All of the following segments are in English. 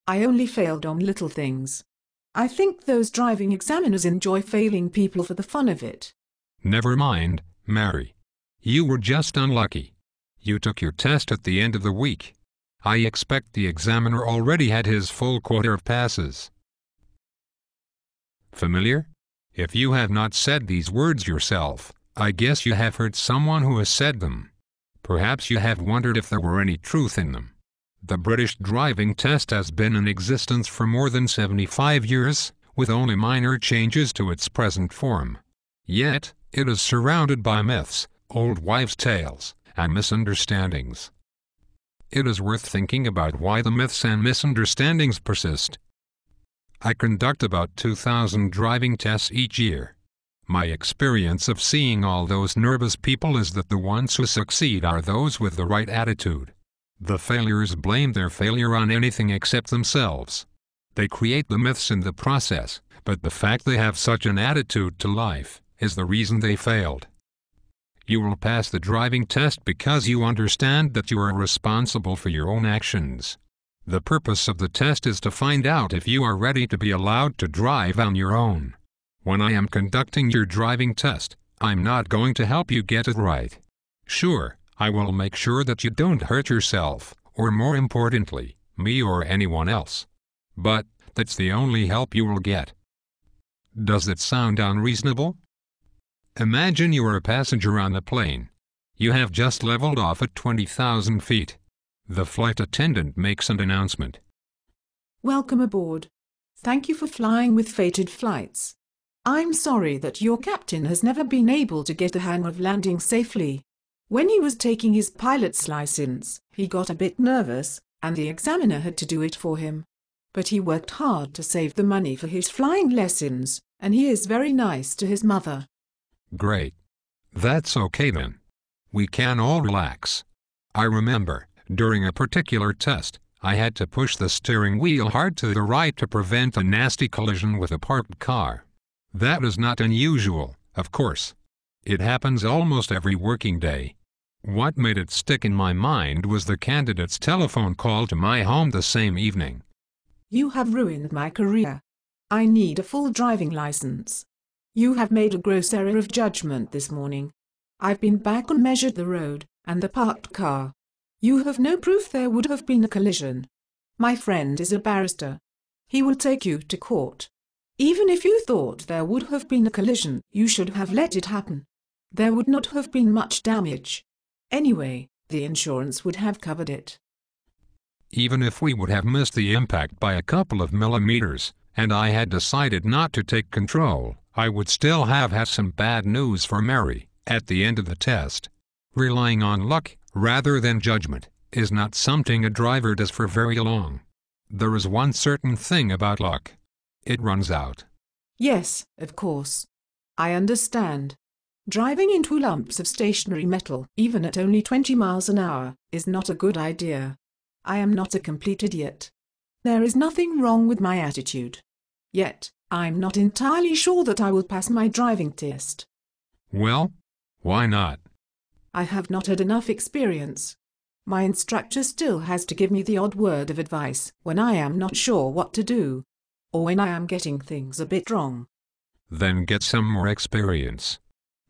I only failed on little things. I think those driving examiners enjoy failing people for the fun of it. Never mind, Mary. You were just unlucky. You took your test at the end of the week. I expect the examiner already had his full quota of passes. Familiar? If you have not said these words yourself, I guess you have heard someone who has said them. Perhaps you have wondered if there were any truth in them. The British driving test has been in existence for more than 75 years, with only minor changes to its present form. Yet, it is surrounded by myths, old wives' tales, and misunderstandings. It is worth thinking about why the myths and misunderstandings persist. I conduct about 2,000 driving tests each year. My experience of seeing all those nervous people is that the ones who succeed are those with the right attitude. The failures blame their failure on anything except themselves. They create the myths in the process, but the fact they have such an attitude to life is the reason they failed. You will pass the driving test because you understand that you are responsible for your own actions. The purpose of the test is to find out if you are ready to be allowed to drive on your own. When I am conducting your driving test, I'm not going to help you get it right. Sure, I will make sure that you don't hurt yourself, or more importantly, me or anyone else. But that's the only help you will get. Does it sound unreasonable? Imagine you are a passenger on a plane. You have just leveled off at 20,000 feet. The flight attendant makes an announcement. Welcome aboard. Thank you for flying with Fated Flights. I'm sorry that your captain has never been able to get the hang of landing safely. When he was taking his pilot's license, he got a bit nervous, and the examiner had to do it for him. But he worked hard to save the money for his flying lessons, and he is very nice to his mother. Great. That's okay then. We can all relax. I remember, during a particular test, I had to push the steering wheel hard to the right to prevent a nasty collision with a parked car. That is not unusual, of course. It happens almost every working day. What made it stick in my mind was the candidate's telephone call to my home the same evening. You have ruined my career. I need a full driving license. You have made a gross error of judgment this morning. I've been back and measured the road, and the parked car. You have no proof there would have been a collision. My friend is a barrister. He will take you to court. Even if you thought there would have been a collision, you should have let it happen. There would not have been much damage. Anyway, the insurance would have covered it. Even if we would have missed the impact by a couple of millimeters, and I had decided not to take control, I would still have had some bad news for Mary at the end of the test. Relying on luck, rather than judgment, is not something a driver does for very long. There is one certain thing about luck. It runs out. Yes, of course. I understand. Driving into lumps of stationary metal, even at only 20 miles an hour, is not a good idea. I am not a complete idiot. There is nothing wrong with my attitude. Yet, I'm not entirely sure that I will pass my driving test. Well, why not? I have not had enough experience. My instructor still has to give me the odd word of advice when I am not sure what to do, or when I am getting things a bit wrong. Then get some more experience.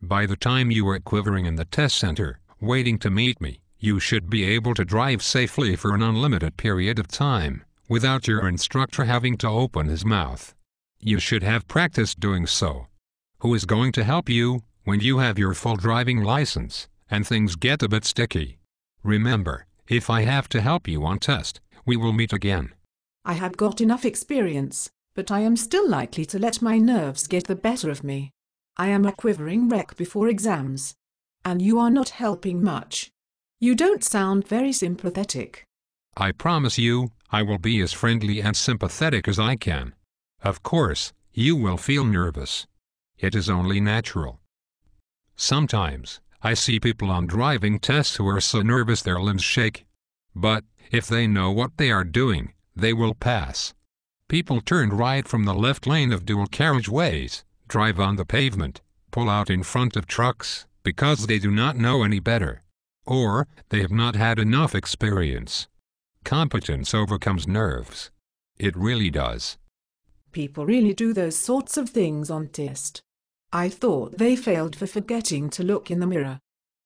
By the time you are quivering in the test center, waiting to meet me, you should be able to drive safely for an unlimited period of time, without your instructor having to open his mouth. You should have practiced doing so. Who is going to help you when you have your full driving license, and things get a bit sticky? Remember, if I have to help you on test, we will meet again. I have got enough experience, but I am still likely to let my nerves get the better of me. I am a quivering wreck before exams. And you are not helping much. You don't sound very sympathetic. I promise you, I will be as friendly and sympathetic as I can. Of course, you will feel nervous. It is only natural. Sometimes, I see people on driving tests who are so nervous their limbs shake. But, if they know what they are doing, they will pass. People turn right from the left lane of dual carriageways, drive on the pavement, pull out in front of trucks, because they do not know any better. Or, they have not had enough experience. Competence overcomes nerves. It really does. People really do those sorts of things on test. I thought they failed for forgetting to look in the mirror,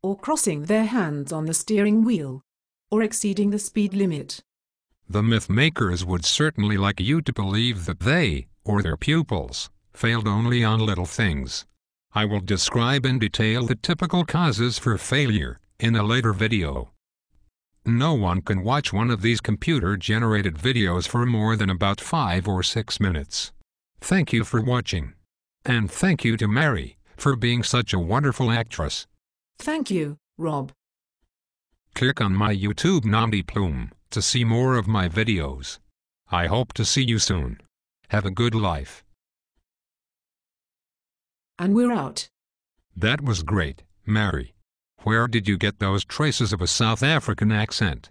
or crossing their hands on the steering wheel, or exceeding the speed limit. The myth makers would certainly like you to believe that they, or their pupils, failed only on little things. I will describe in detail the typical causes for failure in a later video. No one can watch one of these computer-generated videos for more than about 5 or 6 minutes. Thank you for watching. And thank you to Mary for being such a wonderful actress. Thank you, Rob. Click on my YouTube Namdi Plume to see more of my videos. I hope to see you soon. Have a good life. And we're out. That was great, Mary. Where did you get those traces of a South African accent?